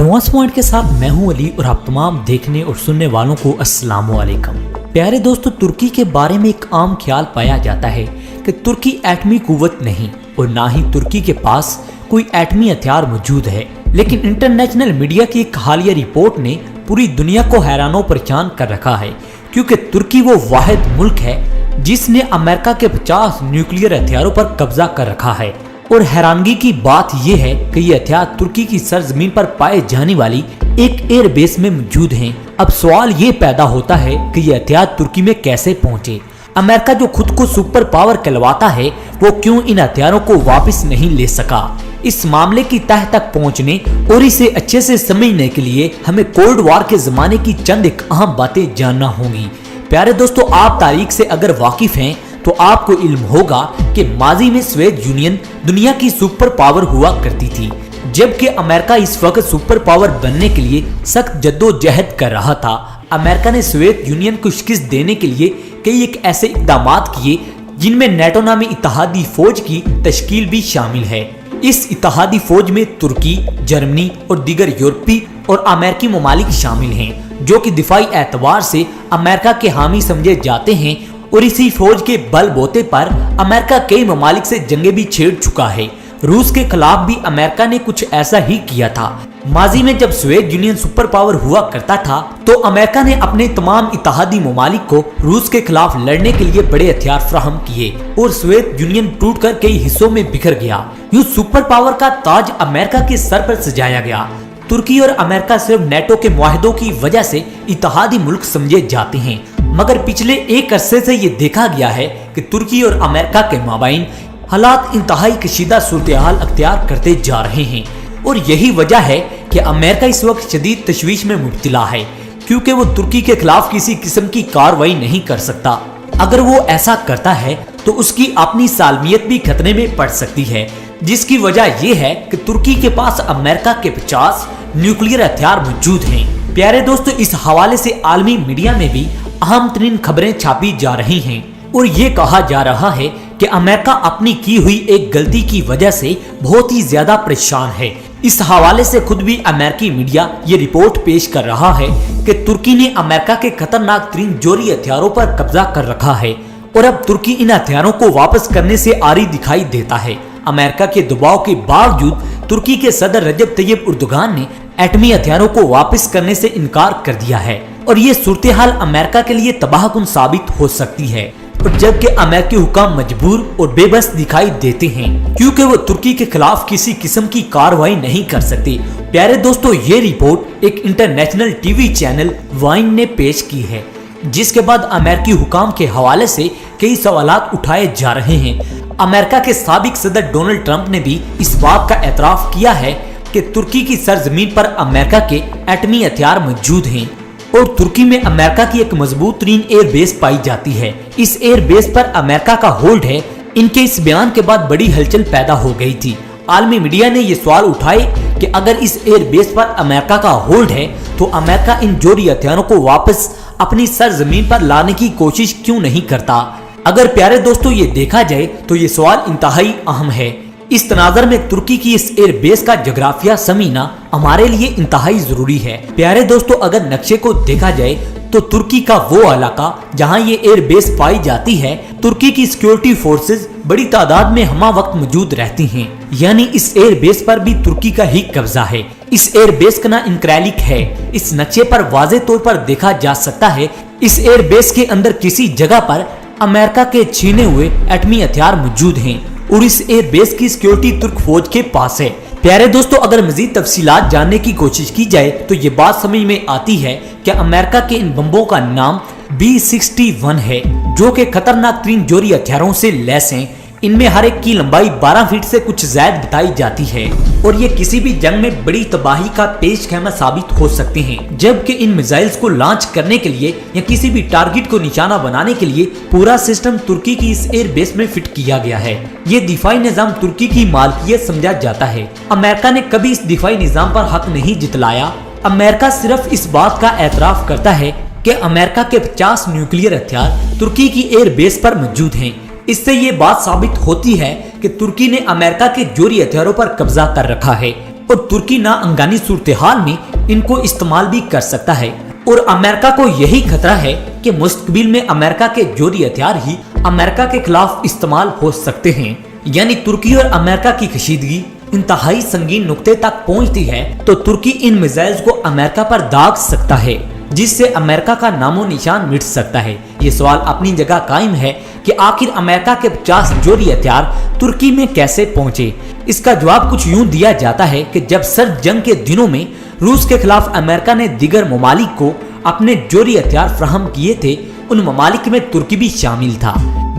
Advance point के साथ मैं हूं अली और आप तमाम देखने और सुनने वालों को अस्सलाम वालेकुम। प्यारे दोस्तों, तुर्की के बारे में एक आम ख्याल पाया जाता है कि तुर्की एटमी कुव्वत नहीं और ना ही तुर्की के पास कोई एटमी हथियार मौजूद है। लेकिन इंटरनेशनल मीडिया की एक हालिया रिपोर्ट ने पूरी दुनिया को हैरानो परेशान कर रखा है, क्योंकि तुर्की वो वाहिद मुल्क है जिसने अमेरिका के 50 न्यूक्लियर हथियारों पर कब्जा कर रखा है। और हैरानगी की बात यह है कि ये हथियार तुर्की की सरजमीन पर पाए जाने वाली एक एयर बेस में मौजूद हैं। अब सवाल ये पैदा होता है कि ये हथियार तुर्की में कैसे पहुंचे। अमेरिका जो खुद को सुपर पावर कहलवाता है, वो क्यों इन हथियारों को वापस नहीं ले सका। इस मामले की तह तक पहुंचने और इसे अच्छे से समझने के लिए हमें कोल्ड वॉर के जमाने की चंद एक अहम बातें जानना होंगी। प्यारे दोस्तों, आप तारीख से अगर वाकिफ हैं तो आपको इल्म होगा कि माजी में सोवियत यूनियन दुनिया की सुपर पावर हुआ करती थी, जबकि अमेरिका इस वक्त सुपर पावर बनने के लिए सख्त जद्दोजहद कर रहा था। अमेरिका ने सोवियत यूनियन को शिकस्त देने के लिए कई एक ऐसे इक़दाम किए जिनमें नेटो नामी इत्तेहादी फौज की तश्कील भी शामिल है। इस इत्तेहादी फौज में तुर्की, जर्मनी और दीगर यूरोपीय और अमेरिकी ममालिक शामिल हैं, जो कि दिफाई एतबार से अमेरिका के हामी समझे जाते हैं। और इसी फौज के बलबूते पर अमेरिका कई ममालिक से जंगें भी छेड़ चुका है। रूस के खिलाफ भी अमेरिका ने कुछ ऐसा ही किया था। माजी में जब सोवियत यूनियन सुपर पावर हुआ करता था तो अमेरिका ने अपने तमाम इत्तेहादी ममालिक को रूस के खिलाफ लड़ने के लिए बड़े हथियार फराहम किए और सोवियत यूनियन टूटकर कई हिस्सों में बिखर गया। यूं सुपर पावर का ताज अमेरिका के सर पर सजाया गया। तुर्की और अमेरिका सिर्फ नेटो के मुआहदों की वजह से इत्तेहादी मुल्क समझे जाते हैं, मगर पिछले एक अरसे से ये देखा गया है कि तुर्की और अमेरिका के माबैन हालात इंतहाई कशीदा सूरत-ए-हाल अख्तियार करते जा रहे हैं। और यही वजह है कि अमेरिका इस वक्त शदीद तशवीश में मुब्तला है, क्योंकि वो तुर्की के खिलाफ किसी किस्म की कार्रवाई नहीं कर सकता। अगर वो ऐसा करता है तो उसकी अपनी सालमियत भी खतरे में पड़ सकती है, जिसकी वजह यह है कि तुर्की के पास अमेरिका के 50 न्यूक्लियर हथियार मौजूद हैं। प्यारे दोस्तों, इस हवाले से आलमी मीडिया में भी अहम तरीन खबरें छापी जा रही हैं और ये कहा जा रहा है कि अमेरिका अपनी की हुई एक गलती की वजह से बहुत ही ज्यादा परेशान है। इस हवाले से खुद भी अमेरिकी मीडिया ये रिपोर्ट पेश कर रहा है कि तुर्की ने अमेरिका के खतरनाक तरीन जोरी हथियारों पर कब्जा कर रखा है और अब तुर्की इन हथियारों को वापस करने से आरी दिखाई देता है। अमेरिका के दबाव के बावजूद तुर्की के सदर रजब तैयब उर्दुगान ने एटमी हथियारों को वापस करने से इनकार कर दिया है और ये सूरत-ए-हाल अमेरिका के लिए तबाहकुन साबित हो सकती है। और जबकि अमेरिकी हुकाम मजबूर और बेबस दिखाई देते हैं, क्योंकि वो तुर्की के खिलाफ किसी किस्म की कार्रवाई नहीं कर सकते। प्यारे दोस्तों, ये रिपोर्ट एक इंटरनेशनल टीवी चैनल वाइन ने पेश की है, जिसके बाद अमेरिकी हुकाम के हवाले से कई सवालात उठाए जा रहे हैं। अमेरिका के साबिक सदर डोनाल्ड ट्रंप ने भी इस बात का एतराफ किया है कि तुर्की की सरजमीन पर अमेरिका के एटमी हथियार मौजूद हैं और तुर्की में अमेरिका की एक मजबूत तरीन एयर बेस पाई जाती है। इस एयर बेस पर अमेरिका का होल्ड है। इनके इस बयान के बाद बड़ी हलचल पैदा हो गई थी। आलमी मीडिया ने ये सवाल उठाए कि अगर इस एयर बेस पर अमेरिका का होल्ड है तो अमेरिका इन जोरी हथियारों को वापस अपनी सरजमीन पर लाने की कोशिश क्यों नहीं करता। अगर प्यारे दोस्तों ये देखा जाए तो ये सवाल इंतहाई अहम है। इस तनाज़र में तुर्की की इस एयर बेस का जोग्राफिया समझना हमारे लिए इंतहाई जरूरी है। प्यारे दोस्तों, अगर नक्शे को देखा जाए तो तुर्की का वो इलाका जहां ये एयर बेस पाई जाती है, तुर्की की सिक्योरिटी फोर्सेस बड़ी तादाद में हमा वक्त मौजूद रहती हैं। यानी इस एयर बेस पर भी तुर्की का ही कब्जा है। इस एयर बेस का नाम इनक्रेलिक है। इस नक्शे पर वाज़े तौर पर देखा जा सकता है इस एयर बेस के अंदर किसी जगह पर अमेरिका के छीने हुए एटमी हथियार मौजूद हैं और इस एयर बेस की सिक्योरिटी तुर्क फौज के पास है। प्यारे दोस्तों, अगर मजीद तफसीलात जानने की कोशिश की जाए तो ये बात समझ में आती है कि अमेरिका के इन बम्बों का नाम B-61 है, जो कि खतरनाक तरीन जोरी हथियारों से लैस हैं। इनमें हर एक की लंबाई 12 फीट से कुछ ज्यादा बताई जाती है और ये किसी भी जंग में बड़ी तबाही का पेश खैमा साबित हो सकते हैं। जबकि इन मिसाइल्स को लॉन्च करने के लिए या किसी भी टारगेट को निशाना बनाने के लिए पूरा सिस्टम तुर्की की इस एयर बेस में फिट किया गया है। ये दिफाई निजाम तुर्की की मालकियत समझा जाता है। अमेरिका ने कभी इस दिफाई निजाम पर हक नहीं जितलाया। अमेरिका सिर्फ इस बात का एतराफ करता है कि अमेरिका के 50 न्यूक्लियर हथियार तुर्की की एयर बेस पर मौजूद हैं। इससे ये बात साबित होती है कि तुर्की ने अमेरिका के जोरी हथियारों पर कब्जा कर रखा है और तुर्की ना अंगानी सूरत-ए-हाल में इनको इस्तेमाल भी कर सकता है। और अमेरिका को यही खतरा है कि मुस्तकबिल में अमेरिका के जोरी हथियार ही अमेरिका के खिलाफ इस्तेमाल हो सकते हैं। यानी तुर्की और अमेरिका की कशीदगी इंतहाई संगीन नुक्ते तक पहुंचती है तो तुर्की इन मिसाइल्स को अमेरिका पर दाग सकता है, जिससे अमेरिका का नामो निशान मिट सकता है। ये सवाल अपनी जगह कायम है कि आखिर अमेरिका के 50 जोरी हथियार तुर्की में कैसे पहुंचे। इसका जवाब कुछ यूं दिया जाता है कि जब सर्द जंग के दिनों में रूस के खिलाफ अमेरिका ने दीगर ममालिक को अपने जोरी हथियार फराहम किए थे, उन ममालिक में तुर्की भी शामिल था।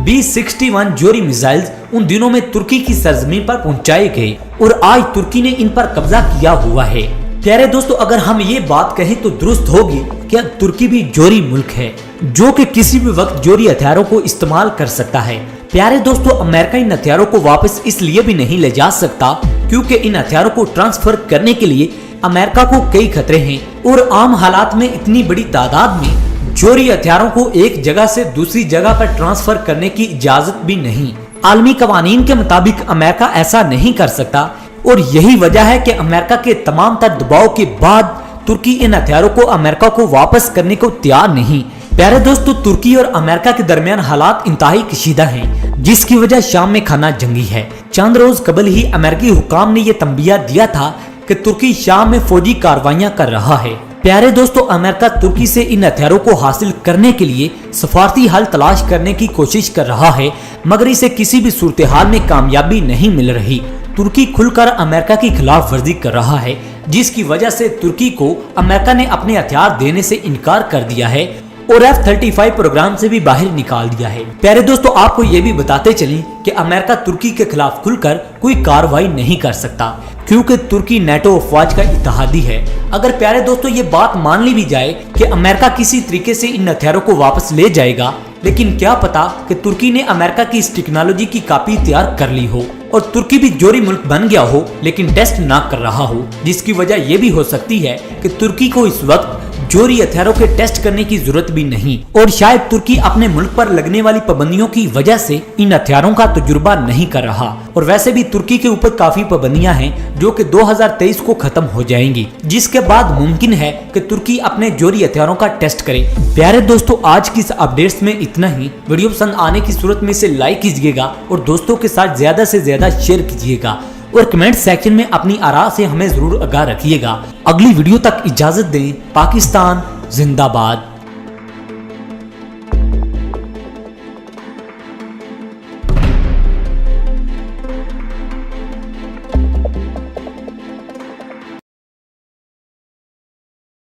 B-61 जोरी मिसाइल्स उन दिनों में तुर्की की सरजमीन पर पहुंचाए गए और आज तुर्की ने इन पर कब्जा किया हुआ है। प्यारे दोस्तों, अगर हम ये बात कहें तो दुरुस्त होगी कि तुर्की भी जोरी मुल्क है जो कि किसी भी वक्त जोरी हथियारों को इस्तेमाल कर सकता है। प्यारे दोस्तों, अमेरिका इन हथियारों को वापस इसलिए भी नहीं ले जा सकता क्योंकि इन हथियारों को ट्रांसफर करने के लिए अमेरिका को कई खतरे हैं और आम हालात में इतनी बड़ी तादाद में जोरी हथियारों को एक जगह से दूसरी जगह पर ट्रांसफर करने की इजाजत भी नहीं। आलमी कवानीन के मुताबिक अमेरिका ऐसा नहीं कर सकता और यही वजह है कि अमेरिका के तमाम तर दबाव के बाद तुर्की इन हथियारों को अमेरिका को वापस करने को तैयार नहीं। प्यारे दोस्तों, तुर्की और अमेरिका के दरमियान हालात इंतहाई कशीदा हैं, जिसकी वजह शाम में खाना जंगी है। चंद रोज कबल ही अमेरिकी हुकाम ने यह तंबिया दिया था कि तुर्की शाम में फौजी कार्रवाइयां कर रहा है। प्यारे दोस्तों, अमेरिका तुर्की से इन हथियारों को हासिल करने के लिए सफारती हल तलाश करने की कोशिश कर रहा है, मगर इसे किसी भी सूरत हाल में कामयाबी नहीं मिल रही। तुर्की खुलकर अमेरिका की खिलाफ वर्जी कर रहा है, जिसकी वजह से तुर्की को अमेरिका ने अपने हथियार देने से इनकार कर दिया है और F-35 प्रोग्राम से भी बाहर निकाल दिया है। प्यारे दोस्तों, आपको ये भी बताते चलें कि अमेरिका तुर्की के खिलाफ खुलकर कोई कार्रवाई नहीं कर सकता क्योंकि तुर्की नेटो अफवाज का इत्तेहादी है। अगर प्यारे दोस्तों ये बात मान ली भी जाए कि अमेरिका किसी तरीके से इन हथियारों को वापस ले जाएगा, लेकिन क्या पता कि तुर्की ने अमेरिका की इस टेक्नोलॉजी की कॉपी तैयार कर ली हो और तुर्की भी जोरी मुल्क बन गया हो लेकिन टेस्ट ना कर रहा हो, जिसकी वजह यह भी हो सकती है कि तुर्की को इस वक्त जोरी हथियारों के टेस्ट करने की जरूरत भी नहीं और शायद तुर्की अपने मुल्क पर लगने वाली पाबंदियों की वजह से इन हथियारों का तजुर्बा नहीं कर रहा। और वैसे भी तुर्की के ऊपर काफी पाबंदियां हैं जो कि 2023 को खत्म हो जाएंगी, जिसके बाद मुमकिन है कि तुर्की अपने जोरी हथियारों का टेस्ट करे। प्यारे दोस्तों, आज की इस अपडेट्स में इतना ही। वीडियो पसंद आने की सूरत में इसे लाइक कीजिएगा और दोस्तों के साथ ज्यादा से ज्यादा शेयर कीजिएगा और कमेंट सेक्शन में अपनी आरा से हमें जरूर आगाह रखिएगा। अगली वीडियो तक इजाजत दें। पाकिस्तान जिंदाबाद।